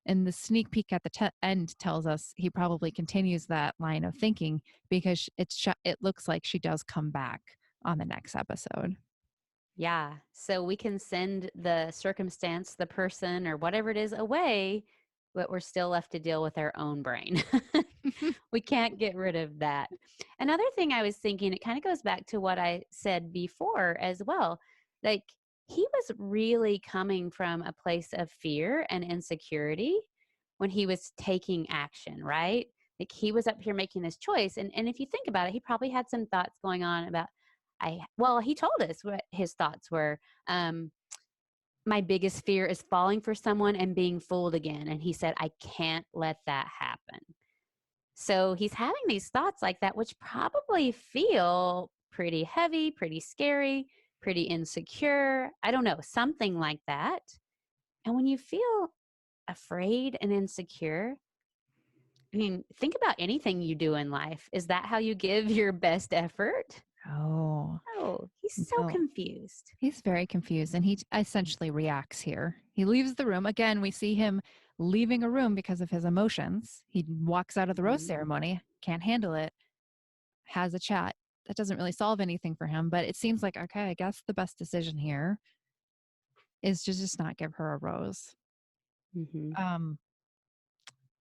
And the sneak peek at the end tells us he probably continues that line of thinking because it looks like she does come back on the next episode. Yeah. So we can send the circumstance, the person, or whatever it is away, but we're still left to deal with our own brain. We can't get rid of that. Another thing I was thinking, it kind of goes back to what I said before as well. Like, he was really coming from a place of fear and insecurity when he was taking action, right? Like, he was up here making this choice. And if you think about it, he probably had some thoughts going on about, well, he told us what his thoughts were. My biggest fear is falling for someone and being fooled again. And he said, I can't let that happen. So he's having these thoughts like that, which probably feel pretty heavy, pretty scary, pretty insecure. I don't know, something like that. And when you feel afraid and insecure, I mean, think about anything you do in life. Is that how you give your best effort? Oh, Oh, he's so no. confused. He's very confused and he essentially reacts here. He leaves the room. Again, we see him leaving a room because of his emotions. He walks out of the rose Mhm. ceremony, can't handle it, has a chat. That doesn't really solve anything for him, but it seems like, okay, I guess the best decision here is to just not give her a rose. Mhm. Um,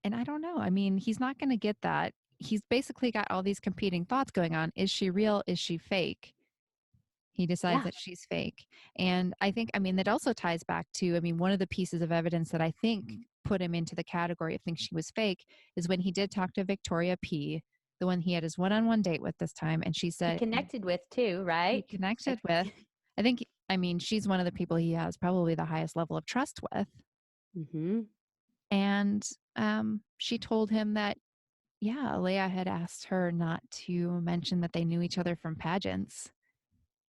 and I don't know. I mean, he's not going to get that. He's basically got all these competing thoughts going on. Is she real? Is she fake? He decides Yeah. that she's fake. And I think, I mean, that also ties back to, I mean, one of the pieces of evidence that I think put him into the category of think she was fake is when he did talk to Victoria P., the one he had his one-on-one date with this time. And she He said connected with too, he right? connected Like, with, I think, I mean, she's one of the people he has probably the highest level of trust with. mhm. And she told him that, yeah, Leia had asked her not to mention that they knew each other from pageants.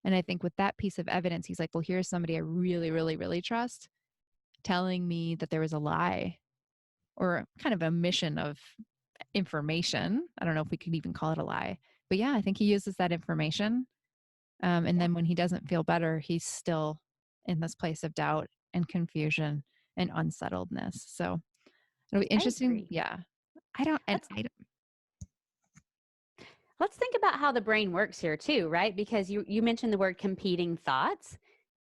And I think with that piece of evidence, he's like, well, here's somebody I really, really, really trust telling me that there was a lie or kind of a omission of information. I don't know if we could even call it a lie. But yeah, I think he uses that information. And Yeah, then when he doesn't feel better, he's still in this place of doubt and confusion and unsettledness. So it'll be I interesting. agree. Yeah. I don't, and Let's I don't, let's think about how the brain works here too, right? Because you mentioned the word competing thoughts.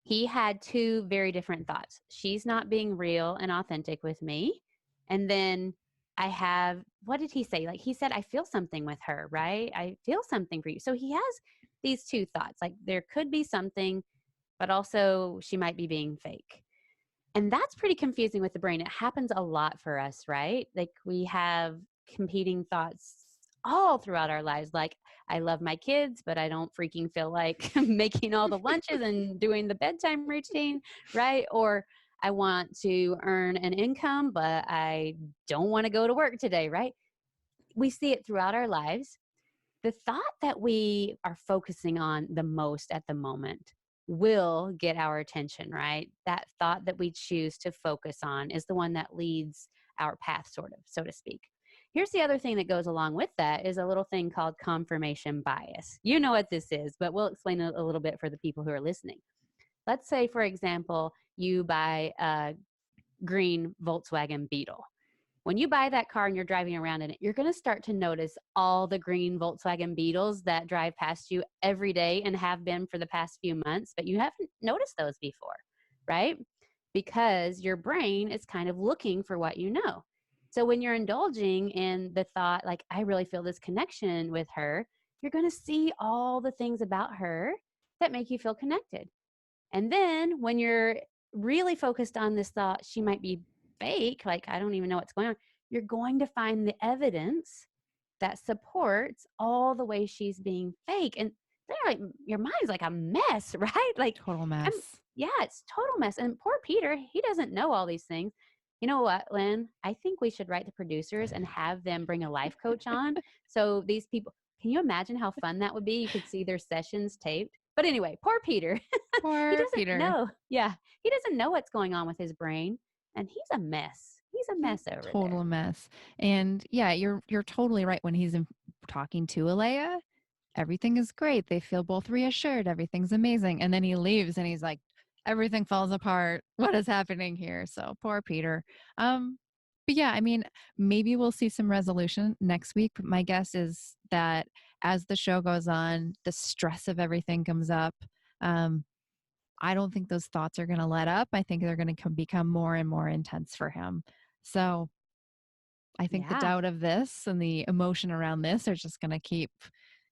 He had two very different thoughts. She's not being real and authentic with me. And then I have, what did he say? Like he said, I feel something with her, right? I feel something for you. So he has these two thoughts, like there could be something, but also she might be being fake. And that's pretty confusing with the brain. It happens a lot for us, right? Like we have competing thoughts all throughout our lives. Like, I love my kids, but I don't freaking feel like making all the lunches and doing the bedtime routine, right? Or I want to earn an income, but I don't want to go to work today, right? We see it throughout our lives. The thought that we are focusing on the most at the moment will get our attention, right? That thought that we choose to focus on is the one that leads our path, sort of, so to speak. Here's the other thing that goes along with that is a little thing called confirmation bias. You know what this is, but we'll explain it a little bit for the people who are listening. Let's say, for example, you buy a green Volkswagen Beetle. When you buy that car and you're driving around in it, you're going to start to notice all the green Volkswagen Beetles that drive past you every day and have been for the past few months, but you haven't noticed those before, right? Because your brain is kind of looking for what you know. So when you're indulging in the thought, like, I really feel this connection with her, you're going to see all the things about her that make you feel connected. And then when you're really focused on this thought, she might be fake, like, I don't even know what's going on, you're going to find the evidence that supports all the ways she's being fake. And they're like, your mind's like a mess, right? Like, Total I'm, mess. yeah, it's total mess. And poor Peter, he doesn't know all these things. You know what, Lynn? I think we should write the producers and have them bring a life coach on. So these people, can you imagine how fun that would be? You could see their sessions taped. But anyway, poor Peter. He Poor doesn't Peter. know. Yeah, he doesn't know what's going on with his brain, and he's a mess. He's a mess over there. Total mess. And yeah, you're totally right. When he's talking to Alea, everything is great. They feel both reassured. Everything's amazing. And then he leaves and he's like, everything falls apart. What is happening here? So poor Peter. But yeah, I mean, maybe we'll see some resolution next week. But my guess is that as the show goes on, the stress of everything comes up. Um, I don't think those thoughts are going to let up. I think they're going to become more and more intense for him. So I think the Yeah. doubt of this and the emotion around this are just going to keep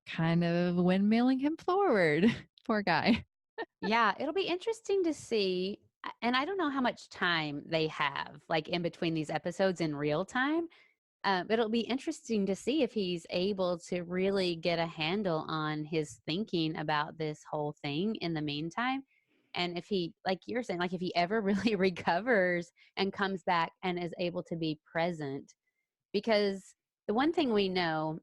kind of windmilling him forward. Poor guy. Yeah, it'll be interesting to see. And I don't know how much time they have, like in between these episodes in real time. But it'll be interesting to see if he's able to really get a handle on his thinking about this whole thing in the meantime. And if he, like you're saying, like if he ever really recovers and comes back and is able to be present. Because the one thing we know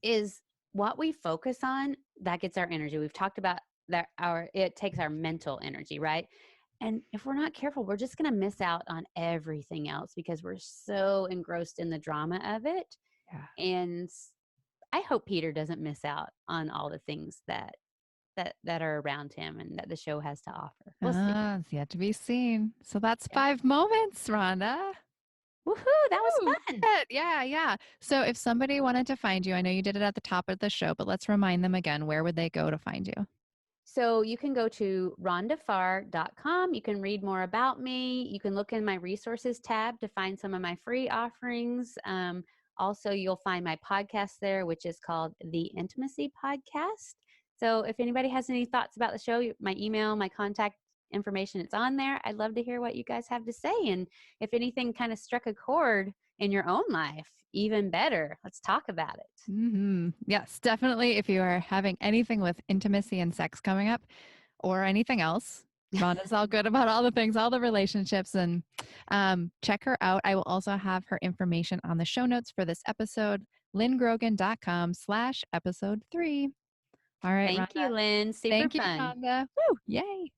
is what we focus on, that gets our energy. We've talked about that it takes our mental energy, right? And if we're not careful, we're just going to miss out on everything else because we're so engrossed in the drama of it. Yeah. And I hope Peter doesn't miss out on all the things that are around him and that the show has to offer. We'll see. It's yet to be seen. So that's Yeah. 5 moments, Rhonda. Woohoo! That was Woo, fun. good. Yeah, yeah. So if somebody wanted to find you, I know you did it at the top of the show, but let's remind them again. Where would they go to find you? So you can go to rhondafarr.com. You can read more about me. You can look in my resources tab to find some of my free offerings. Also, you'll find my podcast there, which is called The Intimacy Podcast. So if anybody has any thoughts about the show, my email, my contact information, it's on there. I'd love to hear what you guys have to say. And if anything kind of struck a chord in your own life, even better, let's talk about it. Yes, definitely. If you are having anything with intimacy and sex coming up or anything else, Rhonda's all good about all the things, all the relationships, and check her out. I will also have her information on the show notes for this episode, lynngrogan.com/episode 3. All right, Thank you, Rhonda. Lynn. Super Thank you, fun. Rhonda. Woo, yay.